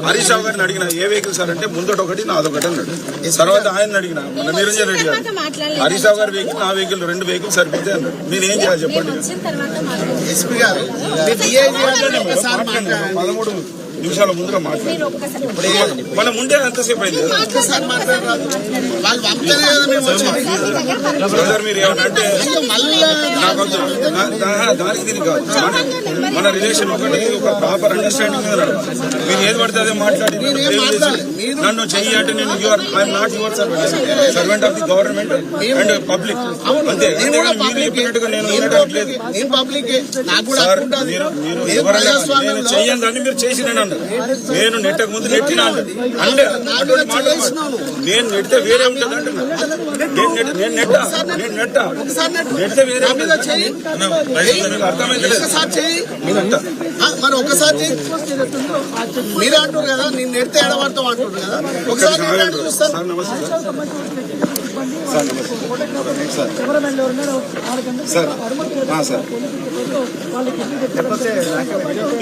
హరీష్ రావు గారిని అడిగిన ఏ vehicle sir అంటే ముందట ఒకటి నాదొకటి అన్నాడు. తర్వాత ఆయన అడిగిన మన నిరంజన్ రెడ్డి గారు హరీష్ రావు గారి వెహికల్ నా వెహికల్ 2 వెహికల్ సరిపోతే అన్నాడు. నేను ఏం చేయాలి చెప్పండి. 13 నిమిషాల ముందుగా మాట్లాడారు. మనం ఉండే అంతసేపు అయింది. మీరు ఏమనంటే దానికి దీనికి కాదు, మన రిలేషన్ ఒకటి ఒక ప్రాపర్ అండర్స్టాండింగ్ మీద నడవాలి. మీరు ఏది పడితే అదే మాట్లాడి నన్ను చెయ్యి అంటే నేను I'm not your servant of the government and public అంతే. మీరు చెప్పినట్టుగా నేను వినట్లేదు. నేను చెయ్యను దాన్ని మీరు చేసినాను. నేను నెట్టక ముందు నెట్టినా అంటే నేను నెడితే వేరే ఉంటుంది అంటే నేను నెడితే వేరే అర్థమైంది. మరి ఒకసారి మీరే అంటారు కదా, నేను నెడితే ఎడబడతాం అంటారు కదా, ఒకసారి సార్ నమస్తే సార్. సార్ సార్ సార్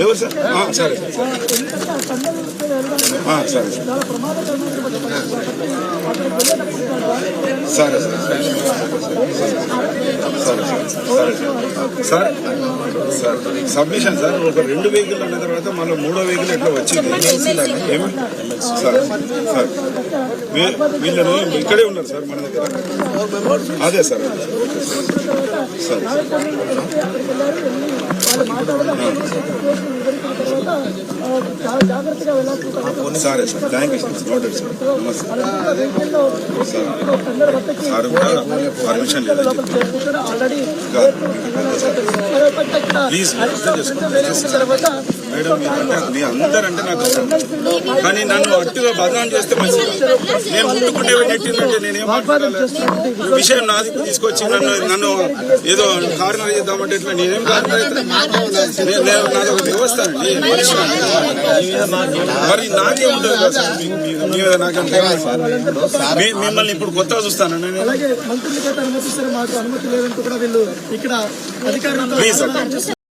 ఎవరు సార్? సరే సరే సరే సార్. సార్ సబ్మిషన్ సార్ ఒక 2 వెహికల్ అన్న తర్వాత మళ్ళీ 3వ వెహికల్ ఎట్లా వచ్చింది ఏమి సార్? సార్ వీళ్ళని ఇక్కడే ఉన్నారు సార్ మన దగ్గర. అదే సార్ సార్ సరే sir thank you sir. Noted sir. నమస్తే సార్ కూడా పర్మిషన్ లేదు ప్లీజ్ అర్థం చేసుకోండి మేడం. మీ అందరంటే నాకు ఇష్టం, కానీ నన్ను అట్టుగా బదనాం చేస్తే మంచిది. నేను ముట్టుకుంటే నెట్టిందంటే నేనేం విషయం నాది తీసుకొచ్చి నన్ను ఏదో కార్నర్ చేద్దామంటే ఇట్లా నేనేం కార్నర్ అయితే నాది ఒక వ్యవస్థ అండి. మరి నాకే ఉంటుంది కదా సార్ మీ మీద నాకేం. మిమ్మల్ని ఇప్పుడు కొత్తగా చూస్తాను ప్లీజ్